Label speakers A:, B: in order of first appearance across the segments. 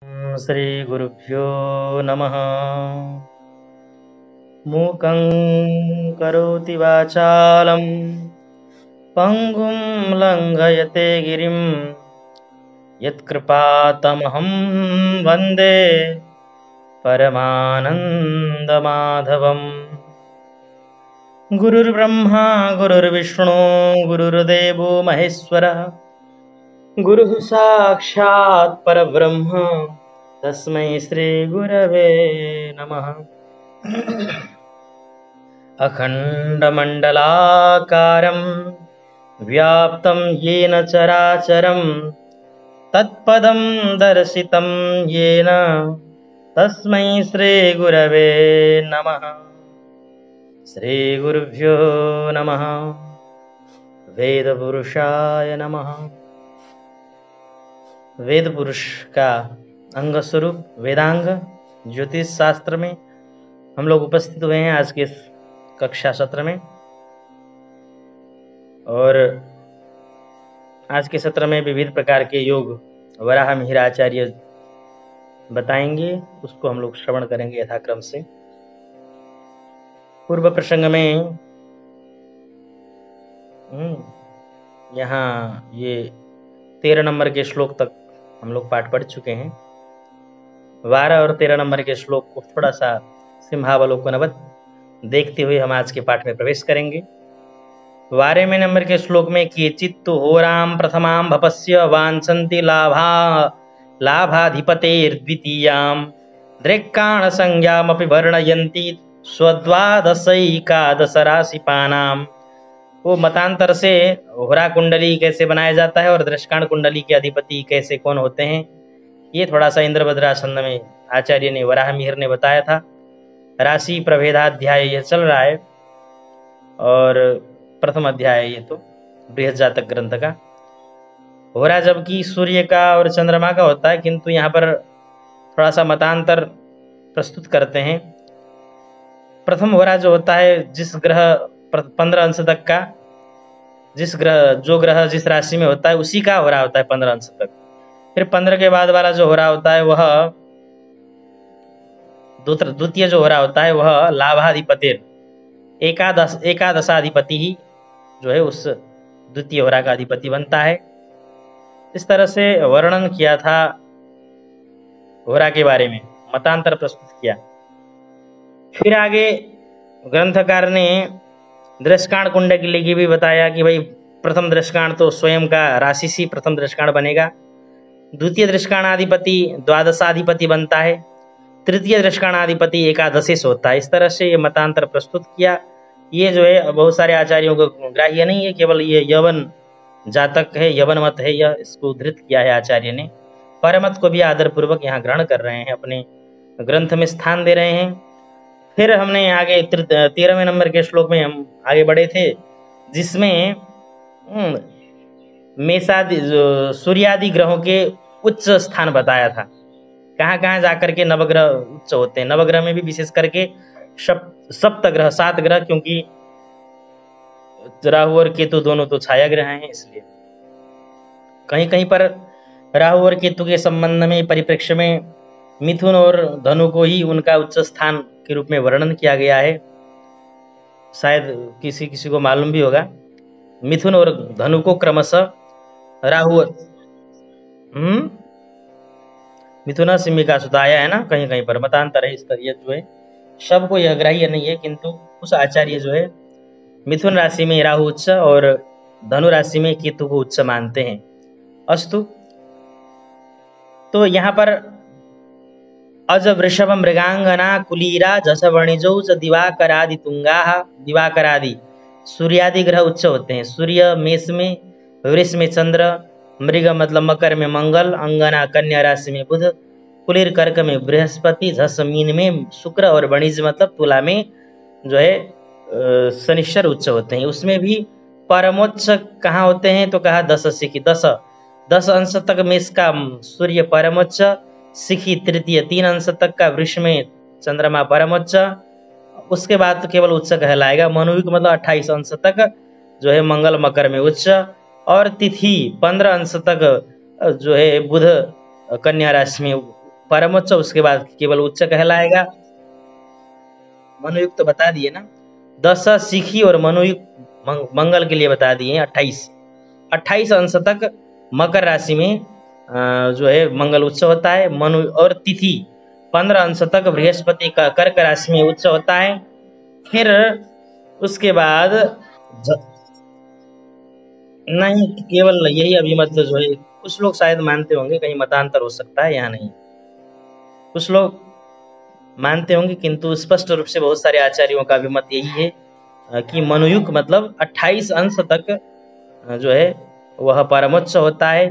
A: श्री गुरुभ्यो नमः। मूकं करोति वाचालं पंगुं लंघयते गिरिं यत्कृपातमहं वन्दे परमानन्दमाधवम्। गुरुर्ब्रह्मा गुरुर्विष्णु गुरुर्देवो महेश्वरः गुरुः साक्षात् परब्रह्म तस्मै श्री गुरवे नमः। अखण्डमण्डलाकारं व्याप्तं येन चराचरं तत्पदं दर्शितं येन तस्मै श्री गुरवे नमः। श्री गुरुभ्यो नमः। वेदपुरुषाय नमः। वेद पुरुष का अंग स्वरूप वेदांग ज्योतिष शास्त्र में हम लोग उपस्थित हुए हैं आज के इस कक्षा सत्र में। और आज के सत्र में विविध प्रकार के योग वराह मिहिर आचार्य बताएंगे, उसको हम लोग श्रवण करेंगे यथाक्रम से। पूर्व प्रसंग में यहाँ ये 13 नंबर के श्लोक तक हम लोग पाठ पढ़ चुके हैं। 12 और 13 नंबर के श्लोक को थोड़ा सा सिंहावलोकनवत देखते हुए हम आज के पाठ में प्रवेश करेंगे। 12वें नंबर के श्लोक में केचित्तु होराम प्रथमां भपस्य वांछन्ति लाभाधिपतेर्द्वितीयां दृक्काण संज्ञामपि वर्णयन्ति स्वद्वादशैकादश राशिपानाम्। वो मतांतर से होरा कुंडली कैसे बनाया जाता है और दृष्काण कुंडली के अधिपति कैसे कौन होते हैं, ये थोड़ा सा इंद्रभद्रासंद में आचार्य ने वराह मिहिर ने बताया था। राशि प्रभेदाध्याय यह चल रहा है और प्रथम अध्याय ये तो बृहद जातक ग्रंथ का। होरा जबकि सूर्य का और चंद्रमा का होता है, किंतु यहाँ पर थोड़ा सा मतांतर प्रस्तुत करते हैं। प्रथम होरा जो होता है, जिस ग्रह 15 अंश तक का जो ग्रह जिस राशि में होता है उसी का होरा होता है 15 अंश तक। फिर 15 के बाद वाला जो होरा होता है वह द्वितीय जो होरा होता है वह लाभाधिपतिर एकादशाधिपति ही जो है उस द्वितीय होरा का अधिपति बनता है। इस तरह से वर्णन किया था होरा के बारे में, मतांतर प्रस्तुत किया। फिर आगे ग्रंथकार ने दृष्काण कुंडली की भी बताया कि भाई प्रथम दृष्काण तो स्वयं का राशि से प्रथम दृष्काण बनेगा, द्वितीय दृष्काणाधिपति द्वादशाधिपति बनता है, तृतीय दृष्काणाधिपति एकादशेश होता है। इस तरह से ये मतांतर प्रस्तुत किया। ये जो है बहुत सारे आचार्यों को ग्राह्य नहीं है, केवल ये यवन जातक है, यवन मत है, यह इसको उद्धृत किया है आचार्य ने। परमत को भी आदरपूर्वक यहाँ ग्रहण कर रहे हैं, अपने ग्रंथ में स्थान दे रहे हैं। फिर हमने आगे 13वें नंबर के श्लोक में हम आगे बढ़े थे, जिसमें मेषादि सूर्यादि ग्रहों के उच्च स्थान बताया था। कहाँ कहाँ जाकर के नवग्रह उच्च होते हैं। नवग्रह में भी विशेष करके सप्तग्रह 7 ग्रह, क्योंकि राहु और केतु दोनों तो छाया ग्रह हैं, इसलिए कहीं कहीं पर राहु और केतु के संबंध में परिप्रेक्ष्य में मिथुन और धनु को ही उनका उच्च स्थान के रूप में वर्णन किया गया है। शायद किसी किसी को मालूम भी होगा, मिथुन और धनु को क्रमशः राहु मिथुना सिम्मिका सुताया है ना, कहीं कहीं पर मतांतर है। इस तरह जो है सबको यह ग्राह्य नहीं है, किंतु उस आचार्य जो है मिथुन राशि में राहु उच्च और धनु राशि में केतु को उच्च मानते हैं। अस्तु, तो यहाँ पर अज वृषभ मृगांगना कुलीरा जस वणिजौ च दिवाकरादि तुंगा। दिवाकरादि सूर्यादि ग्रह उच्च होते हैं। सूर्य मेष में, वृष में चंद्र, मृग मतलब मकर में मंगल, अंगना कन्या राशि में बुध, कुलीर कर्क में बृहस्पति, झस मीन में शुक्र और वणिज मतलब तुला में जो है शनिश्चर उच्च होते हैं। उसमें भी परमोच्च कहाँ होते हैं, तो कहा 10 सिखी 10 अंश तक मेष का सूर्य परमोच्च, सिखी तृतीय 3 अंश तक का वृष में चंद्रमा परमोच्च, उसके बाद तो केवल उच्च कहलाएगा। मनुविक मतलब 28 अंश तक जो है मंगल मकर में उच्च, और तिथि 15 अंश तक जो है बुध कन्या राशि में परमोच्च, उसके बाद केवल उच्च कहलाएगा। मनुयुक्त तो बता दिए ना, दस शिखी और मनुयुक्त मंगल के लिए बता दिए 28 अंश तक मकर राशि में जो है मंगल उच्च होता है। मनु और तिथि 15 अंश तक बृहस्पति का कर्क राशि में उच्च होता है। फिर उसके बाद नहीं, केवल यही अभिमत जो है, कुछ लोग शायद मानते होंगे, कहीं मतांतर हो सकता है, यहाँ नहीं। कुछ लोग मानते होंगे, किंतु स्पष्ट रूप से बहुत सारे आचार्यों का अभिमत यही है कि मनुयुग मतलब 28 अंश तक जो है वह परमोच्च होता है।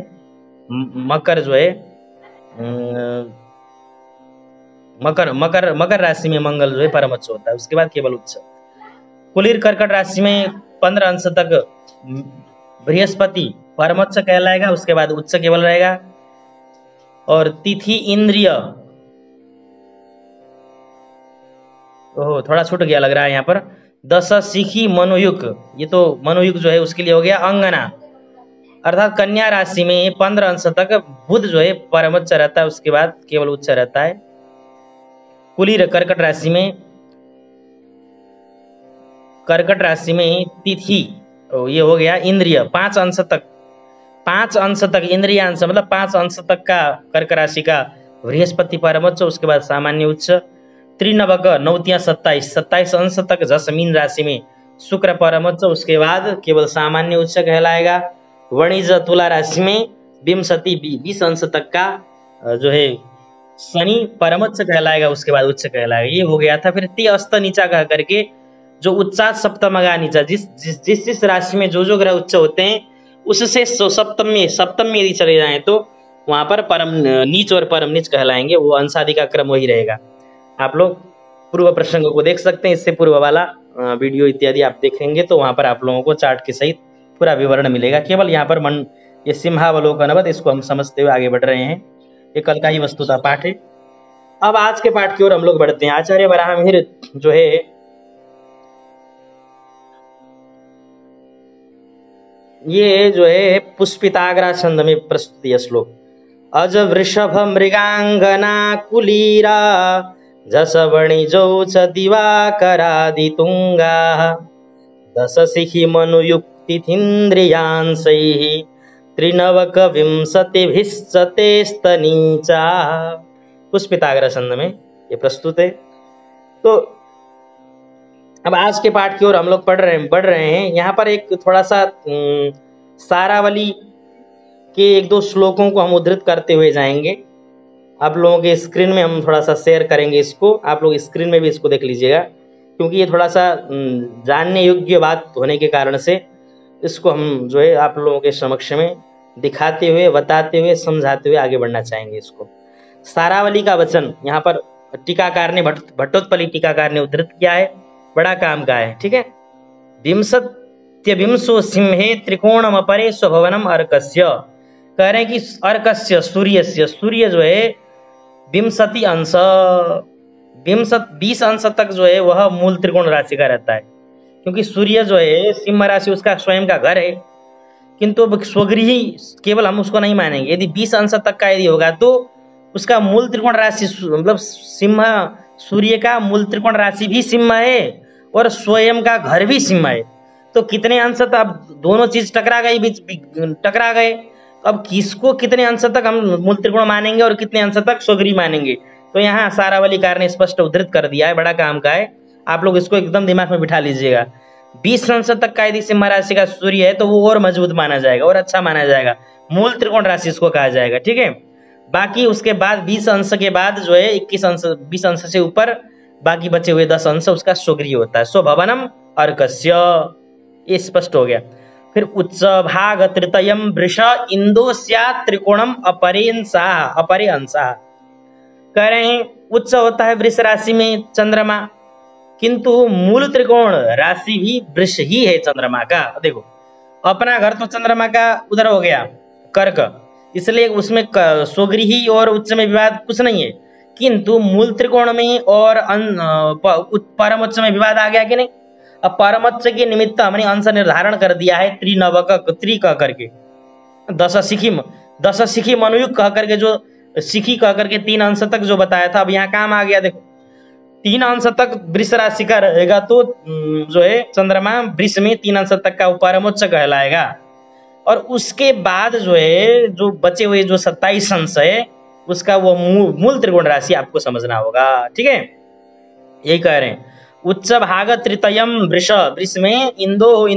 A: मकर जो है मकर राशि में मंगल जो है परमोच्च होता है, उसके बाद केवल उच्च। कुलीर कर्कट राशि में 15 अंश तक बृहस्पति परमोच्च कहलाएगा, उसके बाद उच्च केवल रहेगा। और तिथि इंद्रिय, ओह थोड़ा छूट गया लग रहा है यहाँ पर, दस शिखी मनुयुग, ये तो मनुयुग जो है उसके लिए हो गया अंगना, अर्थात कन्या राशि में 15 अंश तक बुध जो है परमोच्च रहता है, उसके बाद केवल उच्च रहता है। कुलीर कर्कट राशि में तिथि, ये हो गया इंद्रिय 5 अंश तक इंद्रिय अंश मतलब 5 अंश तक का कर्क राशि का बृहस्पति परमोच्च, उसके बाद सामान्य उच्च। त्रिनवक 27 अंश तक जस मीन राशि में शुक्र परमोच्च, उसके बाद केवल सामान्य उच्च कहलाएगा। वणिज तुला राशि में विंशति 20 अंश तक का जो है शनि परमोच्च कहलाएगा, उसके बाद उच्च कहलाएगा। ये हो गया था। फिर ती अस्त नीचा कह करके जो उच्चात सप्तमगा नीचा, जिस राशि में जो ग्रह उच्च होते हैं उससे सप्तम में यदि चले जाएं तो वहां पर परम नीच और परम नीच कहलाएंगे, वो अंशादि का क्रम वही रहेगा। आप लोग पूर्व प्रसंग को देख सकते हैं, इससे पूर्व वाला वीडियो इत्यादि आप देखेंगे तो वहां पर आप लोगों को चार्ट के सहित पूरा विवरण मिलेगा। केवल यहाँ पर ये सिंहावलोकनवत, इसको हम समझते हुए आगे बढ़ रहे हैं। ये कल का ही वस्तुतः पाठ है। अब आज के पाठ की ओर हम लोग बढ़ते हैं। आचार्य वराहमिहिर जो है ये जो है पुष्पिताग्रा छंद में प्रस्तुत है श्लोक। अज वृषभ मृगांगना कुलीरा जस वणिजौ च दिवाकरादि तुंगा दश शिखि मनुयुक्तिथिन्द्रियांशैः त्रिनवक विंशतिभिश्चतेस्तनीचा। पुष्पिताग्र छंद में ये प्रस्तुत है। तो अब आज के पाठ की ओर हम लोग बढ़ रहे हैं। यहाँ पर एक थोड़ा सा सारावली के 1-2 श्लोकों को हम उद्धृत करते हुए जाएंगे। आप लोगों के स्क्रीन में हम थोड़ा सा शेयर करेंगे इसको, आप लोग स्क्रीन में भी इसको देख लीजिएगा, क्योंकि ये थोड़ा सा जानने योग्य बात होने के कारण से इसको हम जो है आप लोगों के समक्ष में दिखाते हुए, बताते हुए, समझाते हुए आगे बढ़ना चाहेंगे। इसको सारावली का वचन यहाँ पर टीकाकार ने भट्टोत्पली टीकाकार ने उद्धृत किया है, बड़ा काम का है। ठीक है। विंशो सिंहे त्रिकोणम अपरे स्वभवनम अर्कस्य, कह रहे हैं कि अर्कस्य सूर्य जो है 20 अंश तक जो है वह मूल त्रिकोण राशि का रहता है, क्योंकि सूर्य जो है सिंह राशि उसका स्वयं का घर है, किंतु अब स्वगृही केवल हम उसको नहीं मानेंगे। यदि 20 अंश तक का यदि होगा तो उसका मूल त्रिकोण राशि मतलब सिंह, सूर्य का मूल त्रिकोण राशि भी सिंह है और स्वयं का घर भी सिंह है। तो कितने अंश तक, अब दोनों चीज टकरा गए, अब किसको कितने अंश तक हम मूल त्रिकोण मानेंगे और कितने अंश तक स्वगृही मानेंगे? तो यहाँ सारावलीकार ने स्पष्ट उद्धृत कर दिया है, बड़ा काम का है। आप लोग इसको एकदम दिमाग में बिठा लीजिएगा। 20 अंश तक का यदि सिंह राशि का सूर्य है तो वो और मजबूत माना जाएगा और अच्छा माना जाएगा, मूल त्रिकोण राशि इसको कहा जाएगा। ठीक है। बाकी उसके बाद 20 अंश के बाद जो है 20 अंश से ऊपर बाकी बचे हुए 10 अंश उसका स्वगृही होता है। स्वभवनम अर्कस्य, ये स्पष्ट हो गया। फिर उच्च भाग तृतयम वृष इंदो स्यात् त्रिकोणम अपरे अंशा, कह रहे हैं उच्च होता है वृष राशि में चंद्रमा, किंतु मूल त्रिकोण राशि भी वृष ही है चंद्रमा का। देखो अपना घर तो चंद्रमा का उधर हो गया कर्क, इसलिए उसमें स्वगृही और उच्च में विवाद कुछ नहीं है, किंतु मूल त्रिकोण में और परम उच्च में विवाद आ गया कि नहीं। अब परम उच्च के निमित्त हमने अंश निर्धारण कर दिया है त्रि कह करके, 10 शिखी मनुयुग कह करके जो शिखी कह करके 3 अंश तक जो बताया था, अब यहाँ काम आ गया। देखो 3 अंश तक वृष राशि का रहेगा तो जो है चंद्रमा वृष में 3 अंश तक का परमोच्च कहलाएगा। और उसके बाद जो है जो बचे हुए जो 27 अंश है उसका वो मूल त्रिकोण राशि आपको समझना होगा। ठीक है, यही कह रहे हैं। उच्च भाग तृतीयम वृष, वृष में इंदो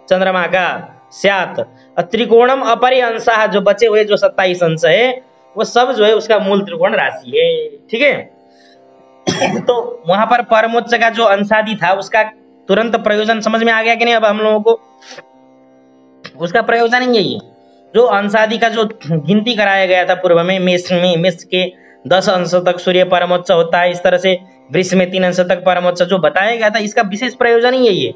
A: चंद्रमा का स्यात् त्रिकोणम अपरे अंशः, जो बचे हुए जो 27 अंश है वो सब जो है उसका मूल त्रिकोण राशि है। ठीक है तो वहां पर परमोच्च का जो अंशादि था उसका तुरंत प्रयोजन समझ में आ गया कि नहीं? अब हम लोगों को उसका प्रयोजन ही यही है, जो अंशादि का जो गिनती कराया गया था पूर्व में, मेष के 10 अंश तक सूर्य परमोच्च होता है, इस तरह से वृष में 3 अंश तक परमोच्च जो बताया गया था, इसका विशेष प्रयोजन ही यही है।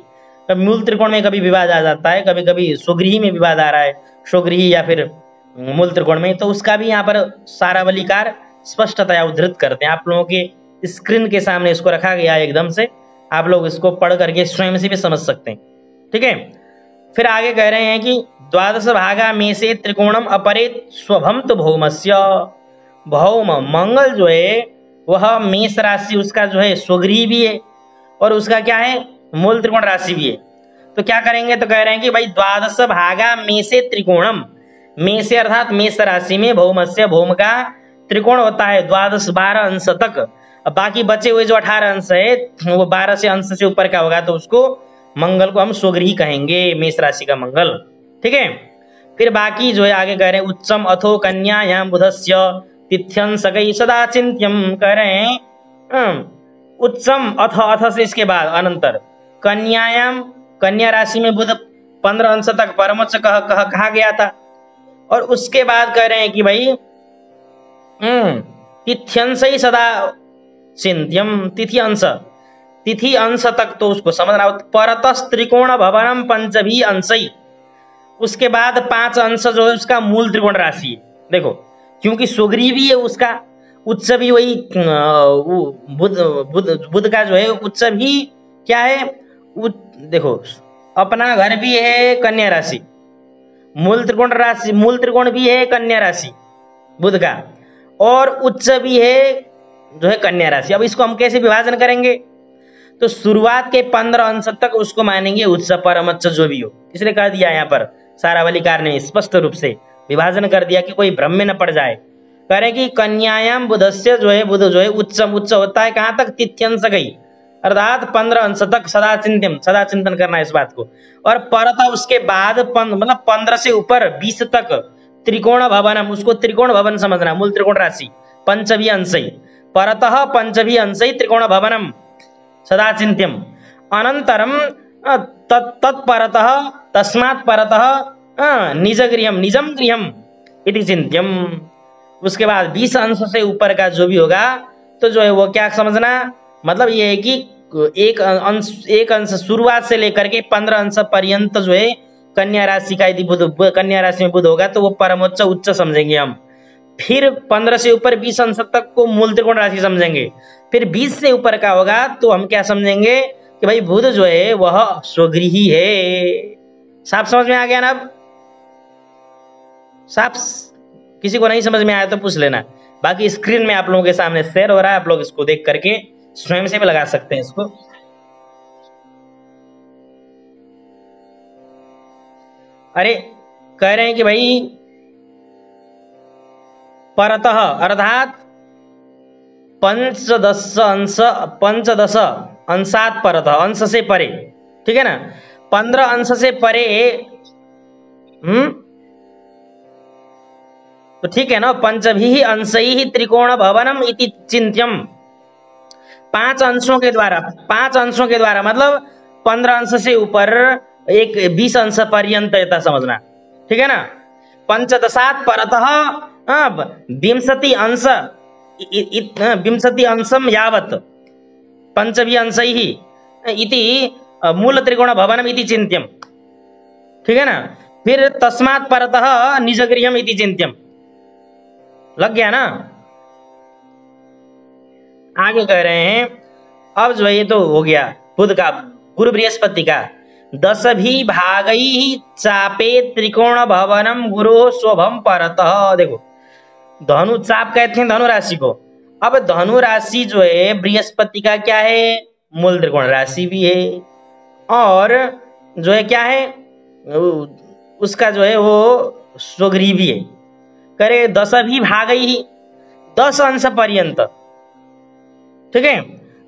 A: कभी मूल त्रिकोण में कभी विवाद आ जाता है, कभी कभी स्वगृही में विवाद आ रहा है, स्वगृही या फिर मूल त्रिकोण में, तो उसका भी यहाँ पर सारावलीकार स्पष्टतया उद्धृत करते हैं। आप लोगों के स्क्रीन के सामने इसको रखा गया है एकदम से, आप लोग इसको पढ़ करके स्वयं से भी समझ सकते हैं। ठीक है, फिर आगे कह रहे हैं कि द्वादश भागा में से त्रिकोणम अपरे स्वभंत भौमस्य, भौम मंगल जो है वह मेष राशि उसका जो है स्वगृही भी है और उसका क्या है मूल त्रिकोण राशि भी है। तो क्या करेंगे, तो कह रहे हैं कि भाई द्वादश भागा में से त्रिकोणम, में से अर्थात मेष राशि में भौमस्य, भौम का त्रिकोण होता है 12 अंश तक। अब बाकी बचे हुए जो 18 अंश है वो 12 से अंश से ऊपर का होगा, तो उसको मंगल को हम स्वगृही कहेंगे, मेष राशि का मंगल। ठीक है, फिर बाकी जो है आगे कह रहे हैं उच्चम अथो कन्यायाम बुधस्य तिथ्यं सकई सदा चिंत्यम, कह रहे हैं उच्चम अथ से इसके बाद अनंतर कन्यायाम, कन्या राशि में बुध 15 अंश तक परमोच्च कहा गया था। और उसके बाद कह रहे हैं कि भाई तिथ्यंश ही सदा चिंत्यम, तिथि अंश तक तो उसको समझना। परतस त्रिकोण भवनम पंचभी अंशई, उसके बाद 5 अंश जो है उसका मूल त्रिकोण राशि। देखो क्योंकि स्वगृही भी है उसका, उच्च भी वही बुध का जो है उच्च भी क्या है, देखो अपना घर भी है कन्या राशि, मूल त्रिकोण भी है कन्या राशि बुध का, और उच्च भी है जो है कन्या राशि। अब इसको हम कैसे विभाजन करेंगे, तो शुरुआत के 15 अंश तक उसको मानेंगे उच्च परमोच्च जो भी हो, इसलिए कह दिया यहाँ पर सारावलीकार ने स्पष्ट रूप से विभाजन कर दिया कि कोई भ्रम में न पड़ जाए। कह रहे कि कन्यायाम बुधस्य जो है, बुध जो है उच्च होता है कहाँ तक, तिथ्यंश गई, अर्थात 15 अंश तक सदा चिंतन करना है इस बात को। और परत उसके बाद मतलब 15 से ऊपर 20 तक त्रिकोण भवनम, उसको त्रिकोण भवन समझना, मूल त्रिकोण राशि पंचभी अंशई, परतः पंचभी अंशई त्रिकोण भवनम सदा चिंत्यम, अनंतरम तत्परतः तस्मात् परतः निजम गृहम इति चिंत्यम। उसके बाद 20 अंश से ऊपर का जो भी होगा तो जो है वो क्या समझना, मतलब ये है कि एक अंश शुरुआत से लेकर के 15 अंश पर्यंत जो है कन्या राशि का, यदि कन्या राशि में बुध होगा तो वो परमोच्च उच्च समझेंगे हम। फिर 15 से ऊपर 20 अंश तक को मूल त्रिकोण राशि समझेंगे। फिर 20 से ऊपर का होगा तो हम क्या समझेंगे कि भाई बुध जो है वह स्वगृही है। साफ समझ में आ गया ना? अब साफ, किसी को नहीं समझ में आया तो पूछ लेना, बाकी स्क्रीन में आप लोगों के सामने शेयर हो रहा है, आप लोग इसको देख करके स्वयं से भी लगा सकते हैं इसको। अरे कह रहे हैं कि भाई परतः अर्थात 15 अंशात परतः, अंश से परे, ठीक है ना, 15 अंश से परे, तो ठीक है ना, पंचभी अंशैः त्रिकोण भवनम इति चिंत्यम, 5 अंशों के द्वारा मतलब 15 अंश से ऊपर एक 20 अंश पर्यंत ऐसा समझना, ठीक है ना। पंचदशात परतः 20 अंशम यावत पंचभी अंशैः इति मूल त्रिकोण भवनम इति चिंत्यम, ठीक है ना। फिर तस्मात् परतः निजगृहम इति चिंत्यम, लग गया ना। आगे कह रहे हैं अब जो है ये तो हो गया बुध का, गुरु बृहस्पति का 10 भी भागई चापे त्रिकोण भवनम गुरु शोभम परतः। देखो धनु चाप कहते हैं धनु राशि को। अब धनु राशि जो है बृहस्पति का क्या है, मूल त्रिकोण राशि भी है, और जो है क्या है उसका जो है वो स्वगृह भी है। करे 10 भी भाग ही 10 अंश पर्यंत, ठीक है,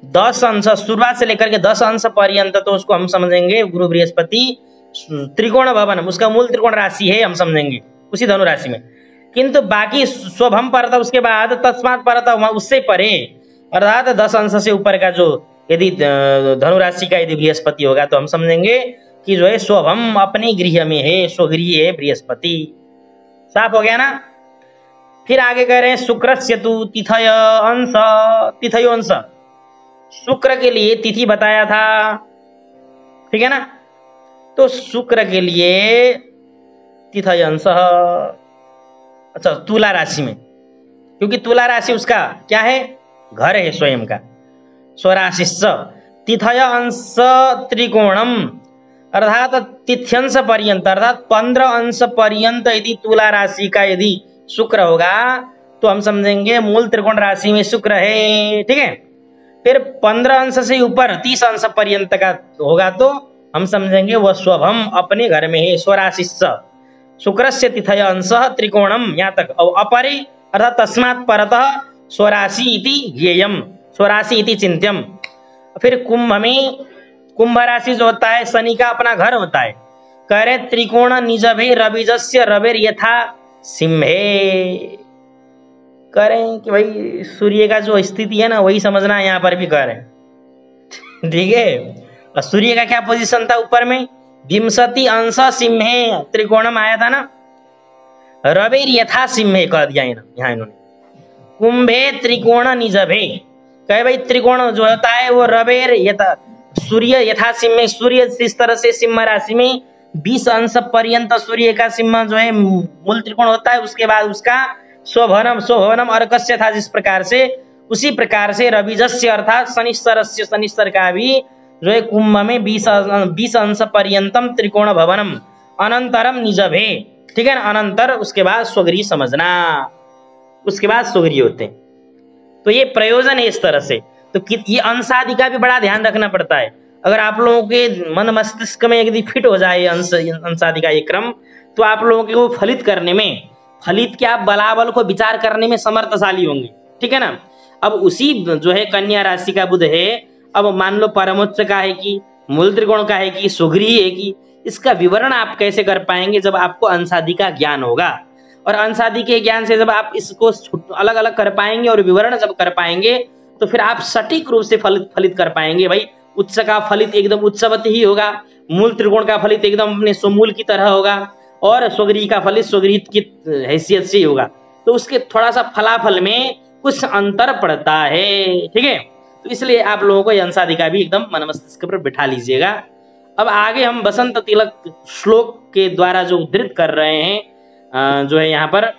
A: 10 अंश शुरुआत से लेकर के 10 अंश पर्यंत, तो उसको हम समझेंगे गुरु बृहस्पति त्रिकोण भवन, उसका मूल त्रिकोण राशि है, हम समझेंगे उसी धनु राशि में। किंतु बाकी स्वभम परत, उसके बाद तस्मात् परत, उससे परे अर्थात 10 अंश से ऊपर का जो यदि धनु राशि का यदि बृहस्पति होगा तो हम समझेंगे कि जो है स्वभम अपने गृह में है, स्वगृह है बृहस्पति। साफ हो गया ना। फिर आगे कह रहे हैं शुक्रस्य तु तिथय अंश, तिथयो अंश, शुक्र के लिए तिथि बताया था, ठीक है ना। तो शुक्र के लिए तिथय अंश, अच्छा तुला राशि में, क्योंकि तुला राशि उसका क्या है, घर है स्वयं का। स्वराशिश्च तिथय अंश त्रिकोणम, अर्थात तिथ्यंश पर्यंत, अर्थात 15 अंश पर्यंत यदि तुला राशि का यदि शुक्र होगा तो हम समझेंगे मूल त्रिकोण राशि में शुक्र है, ठीक है। फिर 15 अंश से ऊपर 30 अंश पर्यंत का होगा तो हम समझेंगे वह स्वभम अपने घर में है। स्वराशिश्च शुक्रस्य तिथय अंश त्रिकोणम, यहाँ तक। और अपरे अर्थात तस्मात् परतः स्वराशि इति ज्ञेयम, स्वराशि इति चिंत्यम। फिर कुंभ में, कुंभ राशि जो होता है शनि का अपना घर होता है। कह रहे त्रिकोण निजभे रविजस्य रवेर यथा सिंहे, कह रहे हैं कि भाई सूर्य का जो स्थिति है ना वही समझना है, यहाँ पर भी कह रहे हैं, ठीक है। और सूर्य का क्या पोजीशन था ऊपर में, विंशति अंश सिंहे त्रिकोणम आया था ना, रवेर यथा सिंहे कह दिया यहाँ इन्होंने। कुंभे त्रिकोण निजभे, कहे भाई त्रिकोण जो होता है वो रवेर यथा, सूर्य यथा सिंह, सूर्य इस तरह से सिंह राशि में 20 अंश पर्यंत सूर्य का सिंह जो है मूल त्रिकोण होता है। उसके बाद उसका स्वभवनम, स्वभवनम अर्कस्य था जिस प्रकार से, उसी प्रकार से रविजस्य अर्थात शनिश्चरस्य, शनिश्चर का भी जो है कुंभ में 20 अंश पर्यंतम त्रिकोण भवनम अनंतरम निजभे, ठीक है ना। अनंतर उसके बाद स्वगृह समझना, उसके बाद स्वगृह होते हैं। तो ये प्रयोजन है इस तरह से। तो ये अंश आदि का भी बड़ा ध्यान रखना पड़ता है। अगर आप लोगों के मन मस्तिष्क में यदि फिट हो जाए अंश आदि का ये क्रम, तो आप लोगों के वो फलित करने में, फलित के आप बलाबल को विचार करने में समर्थशाली होंगे, ठीक है ना। अब उसी जो है कन्या राशि का बुध है, अब मान लो परमोच्च का है कि मूल त्रिकोण का है कि स्वगृह है कि, इसका विवरण आप कैसे कर पाएंगे जब आपको अंशादि का ज्ञान होगा। और अंशादि के ज्ञान से जब आप इसको अलग अलग कर पाएंगे और विवरण जब कर पाएंगे तो फिर आप सटीक रूप से फलित कर पाएंगे। भाई उच्च का फलित एकदम उच्चवत ही होगा, मूल त्रिकोण का फलित एकदम अपने स्वमूल की तरह होगा, और स्वगृह का फलित स्वगृह की हैसियत से ही होगा। तो उसके थोड़ा सा फलाफल में कुछ अंतर पड़ता है, ठीक है। तो इसलिए आप लोगों को अंशादि का भी एकदम मन मस्तिष्क पर बिठा लीजिएगा। अब आगे हम बसंत तिलक श्लोक के द्वारा जो उद्धृत कर रहे हैं जो है यहाँ पर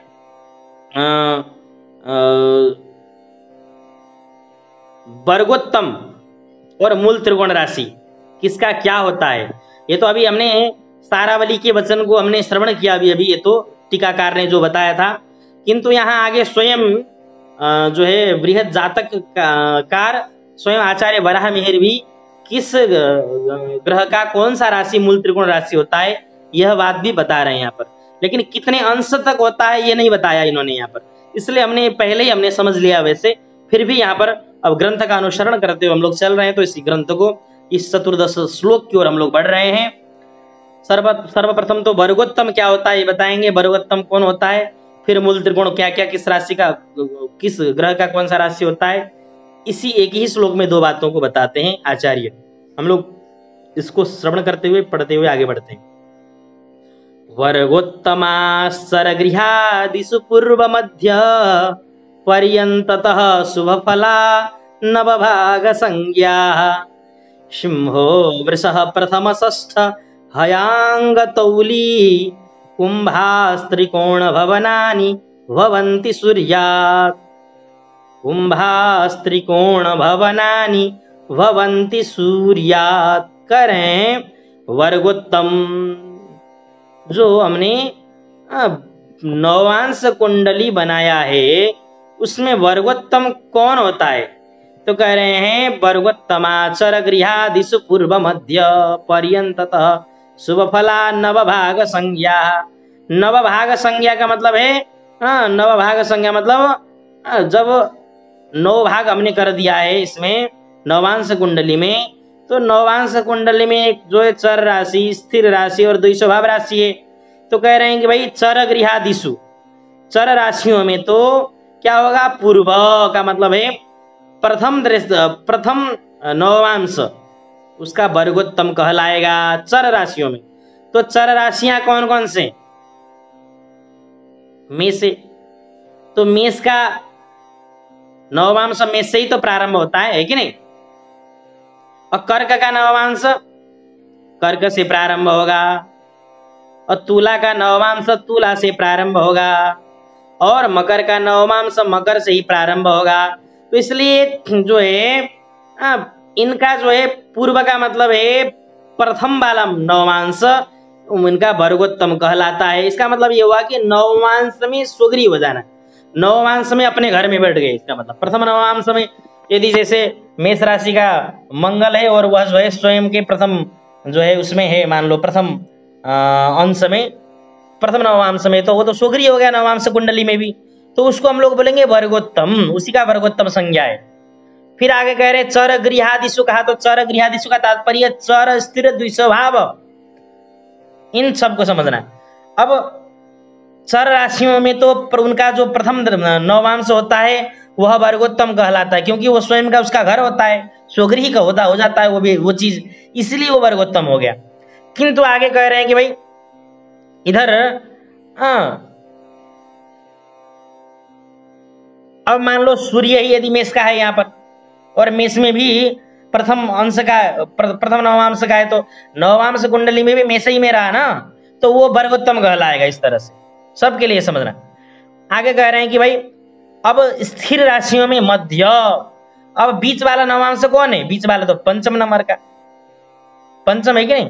A: वर्गोत्तम और मूल त्रिकोण राशि किसका क्या होता है, ये तो अभी हमने सारावली के वचन को हमने श्रवण किया अभी, ये तो टीकाकार ने जो बताया था। किंतु यहाँ आगे स्वयं जो है बृहद जातक कार स्वयं आचार्य वराह मिहिर भी किस ग्रह का कौन सा राशि मूल त्रिकोण राशि होता है यह बात भी बता रहे हैं यहाँ पर, लेकिन कितने अंश तक होता है ये नहीं बताया इन्होंने यहाँ पर, इसलिए हमने पहले ही हमने समझ लिया। वैसे फिर भी यहाँ पर अब ग्रंथ का अनुसरण करते हुए हम लोग चल रहे हैं, तो इस ग्रंथ को इस 14 श्लोक की ओर हम लोग बढ़ रहे हैं। सर्वप्रथम तो वर्गोत्तम क्या होता है ये बताएंगे, वर्गोत्तम कौन होता है, फिर मूल त्रिकोण क्या क्या, किस राशि का, किस ग्रह का कौन सा राशि होता है, इसी एक ही श्लोक में दो बातों को बताते हैं आचार्य। हम लोग इसको श्रवण करते हुए पढ़ते हुए आगे बढ़ते हैं। वर्गोत्तमा सरगृहादिषु पूर्व मध्य पर्यंततः शुभ फला नवभाग संज्ञा सिंहो वृषः प्रथम षष्ठ हयांगतौली कुंभास्त्रिकोण भवनानि भवन्ति सूर्यात्, कुंभास्त्रिकोण भवनानि भवन्ति सूर्यात्। करें वर्गोत्तम जो हमने नवांश कुंडली बनाया है उसमें वर्गोत्तम कौन होता है? तो कह रहे हैं वर्गोत्तमाचर गृहादिषु पूर्व मध्य पर्यंततः शुभ फला नवभाग संज्ञा। नवभाग संज्ञा का मतलब है नवभाग संज्ञा मतलब जब 9 भाग हमने कर दिया है इसमें नवांश कुंडली में, तो नवांश कुंडली में जो है चर राशि, स्थिर राशि और द्विस्वभाव राशि है। तो कह रहे हैं कि भाई चर गृहादिषु, चर राशियों में तो क्या होगा? पूर्व का मतलब है प्रथम नवांश, उसका वर्गोत्तम कहलाएगा चर राशियों में। तो चर राशियां कौन कौन से? मेष से, तो मेष का नवमांश मेष से ही तो प्रारंभ होता है कि नहीं? और कर्क का नवमांश कर्क से प्रारंभ होगा, और तुला का नवमांश तुला से प्रारंभ होगा, और मकर का नवमांश मकर से ही प्रारंभ होगा। तो इसलिए जो है इनका जो है पूर्व का मतलब है प्रथम वाला नवमांश, उनका वर्गोत्तम कहलाता है। इसका मतलब ये हुआ कि नवमांश में सुग्री हो जाना, नवमांश में अपने घर में बैठ गए। इसका मतलब प्रथम नवमांश में यदि जैसे मेष राशि का मंगल है और वह जो है स्वयं के प्रथम जो है उसमें है, मान लो प्रथम अंश में, प्रथम नवमांश में, तो वो तो सुग्री हो गया नवमांश कुंडली में भी, तो उसको हम लोग बोलेंगे वर्गोत्तम, उसी का वर्गोत्तम संज्ञा है। फिर आगे कह रहे चर गृहादिषु कहा, तो चर गृहादिषु का तात्पर्य चर स्थिर द्विस्वभाव, इन सबको समझना है। अब चर राशियों में तो उनका जो प्रथम नवमांश होता है वह वर्गोत्तम कहलाता है, क्योंकि वो स्वयं का उसका घर होता है, स्वगृही का होता हो जाता है वो भी वो चीज, इसलिए वो वर्गोत्तम हो गया। किंतु आगे कह रहे हैं कि भाई इधर अब मान लो सूर्य ही यदि मेष का है यहाँ पर, और मेष में भी प्रथम अंश का प्रथम नवमांश का है, तो नवमांश कुंडली में भी मेष ही में रहा ना, तो वो वर्गोत्तम कहलाएगा। इस तरह से सबके लिए समझना। आगे कह रहे हैं कि भाई अब स्थिर राशियों में मध्य, अब बीच वाला नवमांश कौन है? बीच वाला तो पंचम नंबर का, पंचम है कि नहीं,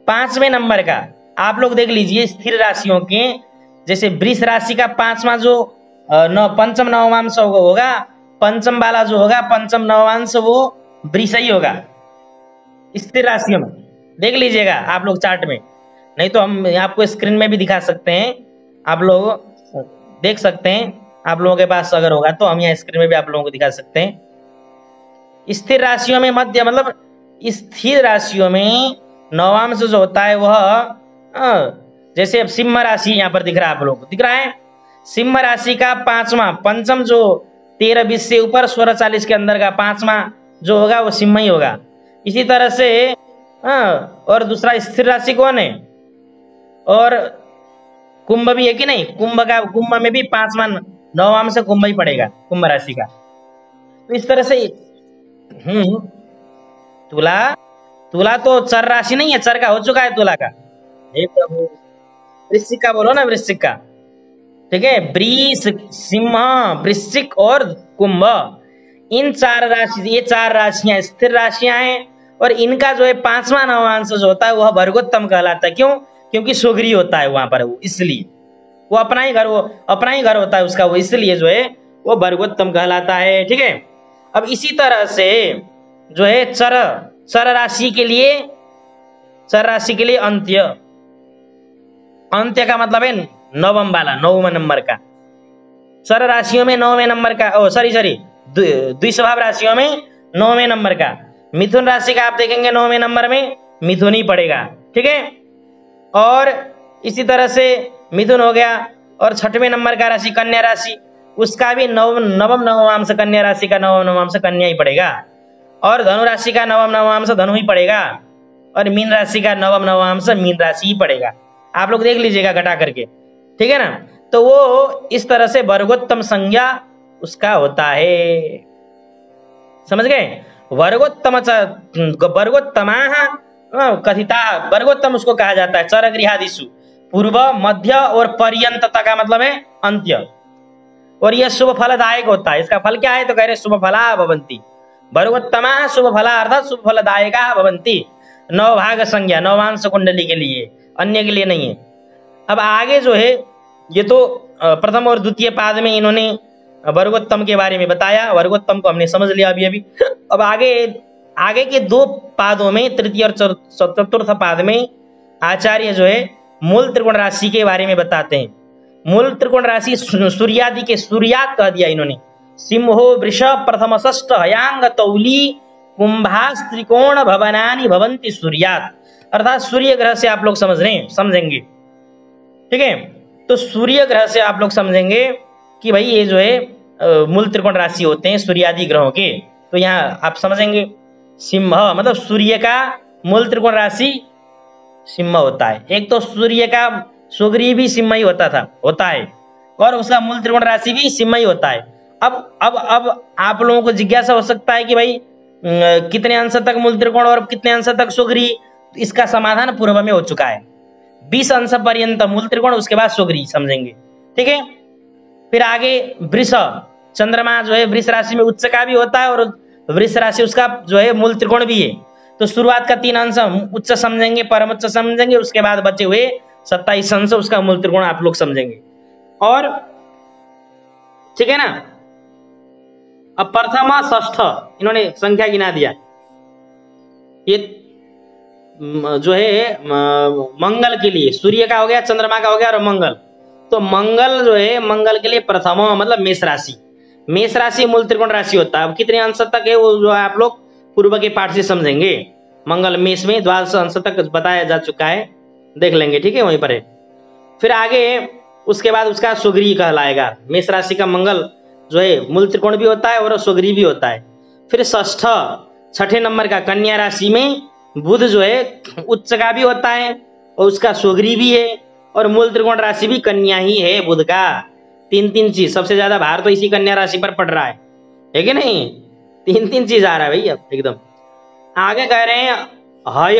A: 5वें नंबर का। आप लोग देख लीजिए स्थिर राशियों के, जैसे वृष राशि का 5वां जो पंचम नवमांश होगा, पंचम वाला जो होगा पंचम नवमांश वो वृष ही होगा स्थिर राशियों में। देख लीजिएगा आप लोग चार्ट में, नहीं तो हम आपको स्क्रीन में भी दिखा सकते हैं, आप लोग देख सकते हैं, आप लोगों के पास अगर होगा तो हम यहाँ स्क्रीन में भी आप लोगों को दिखा सकते हैं। स्थिर राशियों में मध्य मतलब स्थिर राशियों में नवमांश जो होता है वह जैसे अब सिंह राशि यहाँ पर दिख रहा है, आप लोगों को दिख रहा है, सिंह राशि का 5वां पंचम जो 13-20 से ऊपर 16-40 के अंदर का 5वां जो होगा वो सिंह ही होगा। इसी तरह से और दूसरा स्थिर राशि कौन है? और कुंभ भी है कि नहीं? कुंभ में भी 5वां नवमांश कुंभ ही पड़ेगा, कुंभ राशि का। तो इस तरह से तुला तो चर राशि नहीं है, चर का हो चुका है तुला का। हे प्रभु, वृश्चिक का बोलो ना, वृश्चिक का, ठीक है। वृष, सिंह, वृश्चिक और कुंभ, इन 4 राशि, ये 4 राशियां स्थिर राशियां हैं, और इनका जो है 5वां नवमांश जो होता है वह वर्गोत्तम कहलाता है। क्यों? क्योंकि सुग्री होता है वहां पर, इसलिए वो अपना ही घर होता है उसका, वो इसलिए जो है वो वर्गोत्तम कहलाता है, ठीक है। अब इसी तरह से जो है चर राशि के लिए अंत्य का मतलब है नवम वाला, 9वें नंबर का। चर राशियों में 9वें नंबर का, द्विस्वभाव राशियों में 9वें नंबर का। मिथुन राशि का आप देखेंगे 9वें नंबर में मिथुन ही पड़ेगा, ठीक है। और इसी तरह से मिथुन हो गया, और 6वें नंबर का राशि कन्या राशि, उसका भी नवम नवमांश कन्या राशि का नवम नवमांश कन्या ही पड़ेगा, और धनु राशि का नवम नवमांश धनु ही पड़ेगा, और मीन राशि का नवम नवमांश मीन राशि ही पड़ेगा। आप लोग देख लीजिएगा घटा करके, ठीक है ना। तो वो इस तरह से वर्गोत्तम संज्ञा उसका होता है, समझ गए। कथिता, वर्गोत्तम उसको कहा जाता है। चर गृहादिषु पूर्व मध्य और पर्यंत का मतलब है अंत्य, और यह शुभ फलदायक होता है। इसका फल क्या है? तो कह रहे शुभ फला भवंती, वर्गोत्तमा शुभ फला अर्थात शुभ फलदायका भवंती। 9 भाग संज्ञा नवमांश कुंडली के लिए, अन्य के लिए नहीं है। अब आगे जो है ये तो प्रथम और द्वितीय पाद में इन्होंने वर्गोत्तम के बारे में बताया। वर्गोत्तम को हमने समझ लिया अभी अभी। अब आगे के दो पादों में, तृतीय और चतुर्थ पाद में आचार्य जो है मूल त्रिकोण राशि के बारे में बताते हैं। मूल त्रिकोण राशि सूर्यादि के सूर्यात कह दिया इन्होंने। सिंहो वृषभ प्रथम षष्ठ हयांग तौली कुंभास त्रिकोण भवनानि भवंती सूर्यात, अर्थात सूर्य ग्रह से आप लोग समझेंगे। ठीक है, तो सूर्य ग्रह से आप लोग समझेंगे कि भाई ये जो है मूल त्रिकोण राशि होते हैं सूर्यादि ग्रहों के। तो यहाँ आप समझेंगे सिंह मतलब सूर्य का मूल त्रिकोण राशि सिंह होता है। एक तो सूर्य का स्वगृह भी सिंह ही होता है और उसका मूल त्रिकोण राशि भी सिंह ही होता है। अब आप लोगों को जिज्ञासा हो सकता है कि भाई कितने अंश तक मूल त्रिकोण और कितने अंश तक स्वगृह। तो इसका समाधान पूर्व में हो चुका है। 20 अंश पर्यंत मूल त्रिकोण, उसके बाद स्वगृह समझेंगे। ठीक है, फिर आगे वृष, चंद्रमा जो है वृष राशि में उच्च का भी होता है और वृष राशि उसका जो है मूल त्रिकोण भी है। तो शुरुआत का 3 अंश उच्च समझेंगे, परम उच्च समझेंगे, उसके बाद बचे हुए 27 अंश उसका मूल त्रिकोण आप लोग समझेंगे। और ठीक है ना, अब प्रथम षष्ठ इन्होंने संख्या गिना दिया। ये जो है मंगल के लिए, सूर्य का हो गया, चंद्रमा का हो गया और मंगल। तो मंगल जो है, मंगल के लिए प्रथम मतलब मेष राशि। मेष राशि मूल त्रिकोण राशि होता है। अब कितने अंश तक है वो जो है आप लोग पूर्व के पाठ से समझेंगे। मंगल मेष में 12 अंश तक बताया जा चुका है, देख लेंगे। ठीक है, वहीं पर है। फिर आगे उसके बाद उसका स्वगृह कहलाएगा। मेष राशि का मंगल जो है मूल त्रिकोण भी होता है और स्वगृह भी होता है। फिर षष्ठ, छठे नंबर का कन्या राशि में बुध जो है उच्च का भी होता है और उसका स्वगृह भी है और मूल त्रिकोण राशि भी कन्या ही है बुध का। 3 चीज, सबसे ज्यादा भार तो इसी कन्या राशि पर पड़ रहा है कि नहीं? 3 चीज आ रहा है भाई अब एकदम। आगे कह रहे हैं हय,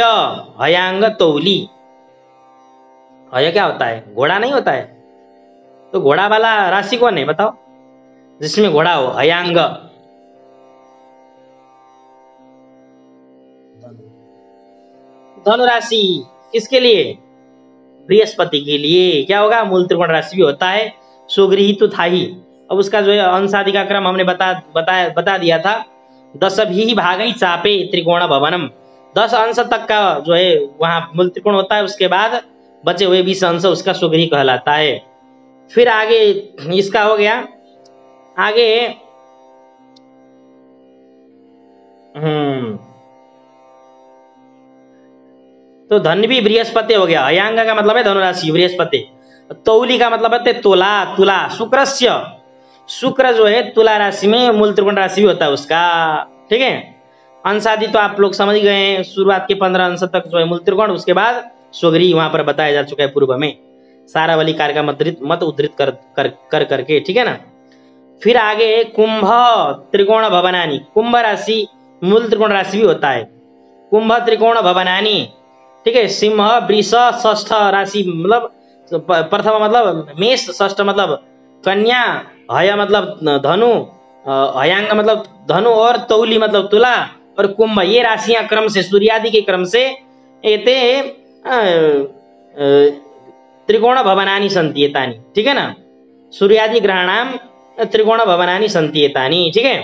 A: हयांग तौली। हय क्या होता है? घोड़ा नहीं होता है? तो घोड़ा वाला राशि कौन है बताओ, जिसमें घोड़ा हो? हयांग। धनु राशि किसके लिए? बृहस्पति के लिए। क्या होगा? मूल त्रिकोण राशि भी होता है, स्वगृही तो था ही। अब उसका जो है अंश आदि का क्रम हमने बता दिया था। 10 भी भागई चापे त्रिकोण भवनम, 10 अंश तक का जो है वहां मूल त्रिकोण होता है। उसके बाद बचे हुए 20 अंश उसका स्वगृही कहलाता है। फिर आगे इसका हो गया। आगे तो धन भी बृहस्पति हो गया। हयांग का मतलब है धनुराशि, बृहस्पति। तौली का मतलब है तुला, तुला शुक्रस्य। शुक्र जो है तुला राशि में मूल त्रिकोण राशि भी होता है उसका। ठीक है, अंश आदि तो आप लोग समझ गए हैं। शुरुआत के 15 अंश तक जो है मूल त्रिकोण, उसके बाद स्वगृही वहां पर बताया जा चुका है पूर्व में। सारावली कार का मत उद्धृत कर करके। ठीक है ना। फिर आगे कुंभ त्रिकोण भवनानी, कुंभ राशि मूल त्रिकोण राशि भी होता है। कुंभ त्रिकोण भवनानी। ठीक है, सिंह वृष, षष्ठ राशि मतलब प्रथम मतलब मेष, षष्ठ मतलब कन्या, हय मतलब धनु, हयांग मतलब धनु और तौली मतलब तुला और कुंभ, ये राशियां क्रम से सूर्यादि के क्रम से एते त्रिकोण भवनानि सन्ति एतानि। ठीक है ना, सूर्यादि ग्रहाणाम त्रिकोण भवनानि सन्ति एतानि। ठीक है,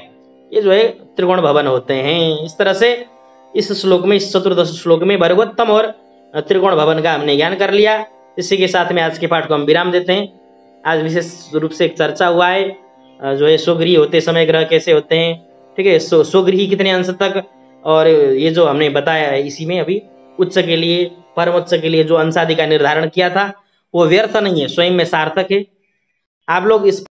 A: ये जो है त्रिकोण भवन होते हैं। इस तरह से इस श्लोक में, इस चतुर्दश श्लोक में वर्गोत्तम और त्रिकोण भवन का हमने ज्ञान कर लिया। इसी के साथ में आज के पाठ को हम विराम देते हैं। आज विशेष रूप से एक चर्चा हुआ है जो है स्वगृही होते समय ग्रह कैसे होते हैं। ठीक है, स्वगृही कितने अंश तक, और ये जो हमने बताया है इसी में अभी उच्च के लिए, परम उच्च के लिए जो अंशादि का निर्धारण किया था वो व्यर्थ नहीं है, स्वयं में सार्थक है। आप लोग इस